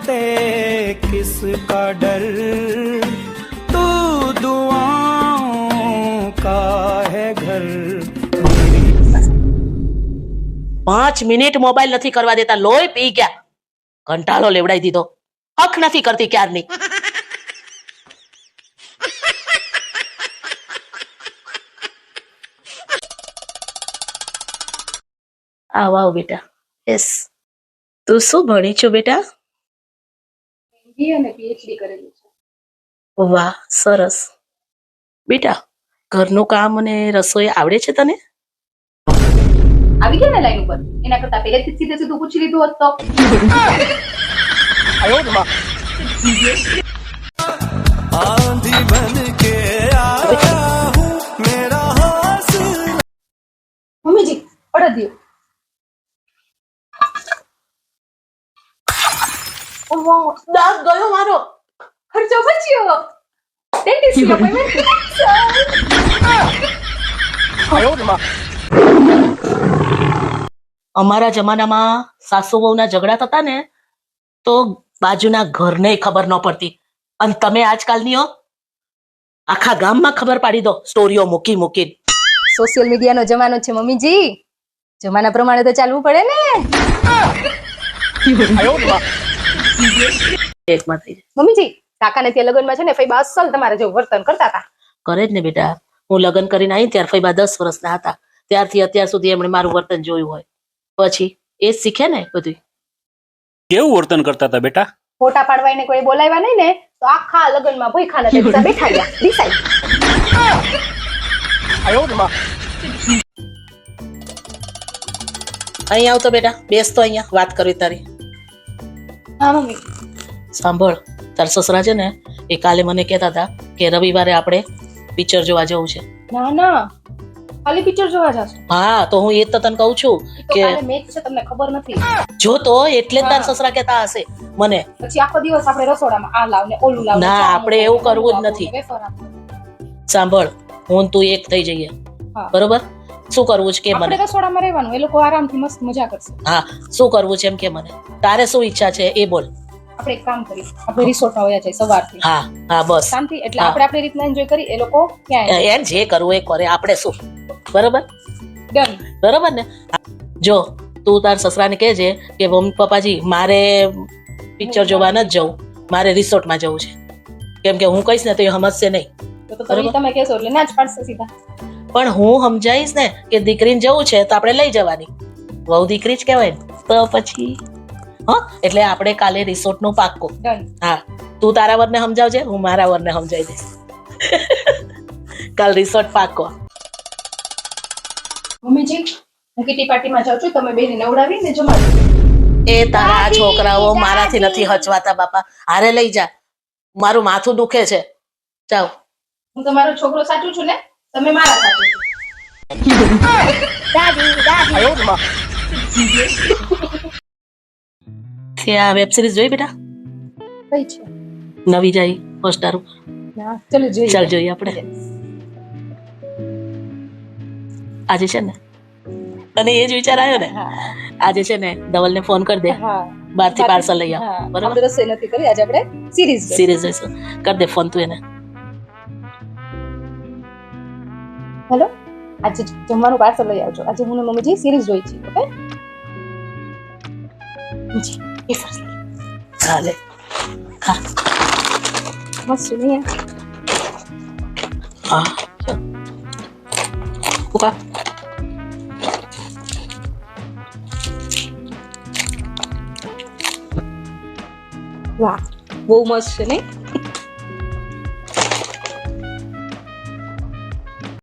रहते किसका डर, तू दुआओं का है घर। 5 મિનિટ મોબાઈલ નથી કરવા દેતા, લોહી પી ગયા. કંટાળો લેવડાવી દીધો, હક નથી કરતી ક્યારની. આવ આવ બેટા. યસ, તું શું ભણી છો બેટા? અને પીએચડી કરેલું છે. વાહ, સરસ. બેટા, ઘરનું કામ અને રસોઈ આવડે છે તને? આવી ગયા ને લાઈન ઉપર, એના કરતા પહેલેથી સીધે સીધું પૂછી લીધું હોત તો. आंधी बन के आया हूँ मेरा हौसला। મમ્મીજી પડત દો. દાંત ગયો મારો. ખર્ચો બચ્યો. Dentist appointment. અમારા જમાનામાં સાસુ વહુના ઝઘડા થતા ને તો બાજુના ઘરને ખબર ન પડતી, અને તમે આજકાલની હો, આખા ગામમાં ખબર પાડી દો સ્ટોરીઓ મૂકી મૂકી. સોશિયલ મીડિયાનો જમાનો છે મમ્મીજી, જમાના પ્રમાણે તો ચાલવું પડે ને. એકમાં થઈ જાય. મમ્મીજી કાકાને ત્યાં લગ્નમાં છે ને ફઈબા અસલ તમારે જેવું વર્તન કરતા હતા. કરે જ ને બેટા. હું લગ્ન કરીને આવી ત્યારે ફઈબા 10 વર્ષના હતા, ત્યારથી અત્યાર સુધી એમણે મારું વર્તન જોયું હોય, પછી એ જ શીખે ને બધું. કેવું વર્તન કરતા હતા બેટા? ફોટા પાડવાને કોઈ બોલાવ્યા નહીં ને તો આખા લગ્નમાં ભૂખાના તેડતા બેઠા ગયા ડિસાઈડ. અહીં આવતો બેટા, બેસતો અહીંયા, વાત કરવી તારી. હા મમ્મી. સાંભળ, તાર સસરા છે ને એ કાલે મને કહેતા હતા કે રવિવારે આપણે પિક્ચર જોવા જવું છે. ના ના, ખાલી પિક્ચર જોવા જશો? હા, તો હું એ જ તો તને કહું છું તો કે કાલે મેચ છે, તમને ખબર નથી. જો તો એટલે જ તાર સસરા કહેતા હશે મને. પછી આખો દિવસ આપણે રસોડામાં આ લાવ ને ઓલું લાવ. ના, આપણે એવું કરવું જ નથી. સાંભળ, હું તું એક થઈ જઈએ, હા. બરોબર? શું કરવું છે કે આપણે મને? રસોડામાં રહેવાનું, એ લોકો આરામથી મસ્ત મજા કરશે. હા, શું કરવું છે એમ કે મને. તારે શું ઈચ્છા છે એ બોલ. આપણે એક કામ કરીએ, આપણે રિસોર્ટમાં વયા જઈએ સવારથી. હા હા, બસ શાંતિ, એટલે હા. આપણે આપણી રીતના એન્જોય કરી, એ લોકો ક્યાં એમ જે કરવું એ કરે, આપણે શું. બરોબર ડન. બરોબર ને? જો તું તાર સસરાને કહેજે કે મમ્મી પપ્પાજી મારે પિક્ચર જોવા નથી જવું, મારે રિસોર્ટમાં જવું છે, કેમ કે હું કહીશ ને તો એ સમજશે નહીં. તો તમે કહેશો એટલે ના જ પાડશે સીધા. પણ હું સમજાવીશ ને કે દીકરીને જવું છે તો આપણે લઈ જવાની, વહુ દીકરી જ કહેવાય ને. તો પછી હા, એટલે આપણે કાલે રિસોર્ટ નું પાક્કું. ડન. હા, તું તારા વરને સમજાવજે, હું મારા વરને સમજાવી દઈશ. કાલ રિસોર્ટ પાક્કો. મમ્મીજી હું કિટી પાર્ટીમાં જાઉં છું, તમે બેને નવડાવી ને જમાડો. એ તારા છોકરાઓ મારાથી નથી હચવાતા બાપા, હારે લઈ જા, મારું માથું દુખે છે. જાઓ. હું તમારો છોકરો સાચું છું ને, તમે મારા સાચું છો. તે આ વેબ સિરીઝ જોઈ બેટા? કઈ છે? નવી જાય હોટસ્ટાર. ના, ચલો જોઈએ. ચાલ જોઈએ આપણે. આજે છે ને, અને એ જ વિચાર આવ્યો ને, આજે છે ને ધવલને ફોન કરી દે, હા, બહારથી પાર્સલ લઈ આવ. બરાબર? આપણે રસોઈ નથી કરી, આજે આપણે સિરીઝ સિરીઝ જોઈશું. કરી દે ફોન તું એને. હેલો, આજે જમવાનું પાર્સલ લઈ આવજો, આજે હું ને મમ્મીજી સિરીઝ જોઈ છે. ઓકે એ ફર્સ્ટ ચાલે ખા. મસ્ત છે નહીં? હા ઉકા. વાહ, બહુ મસ્ત છે નહીં?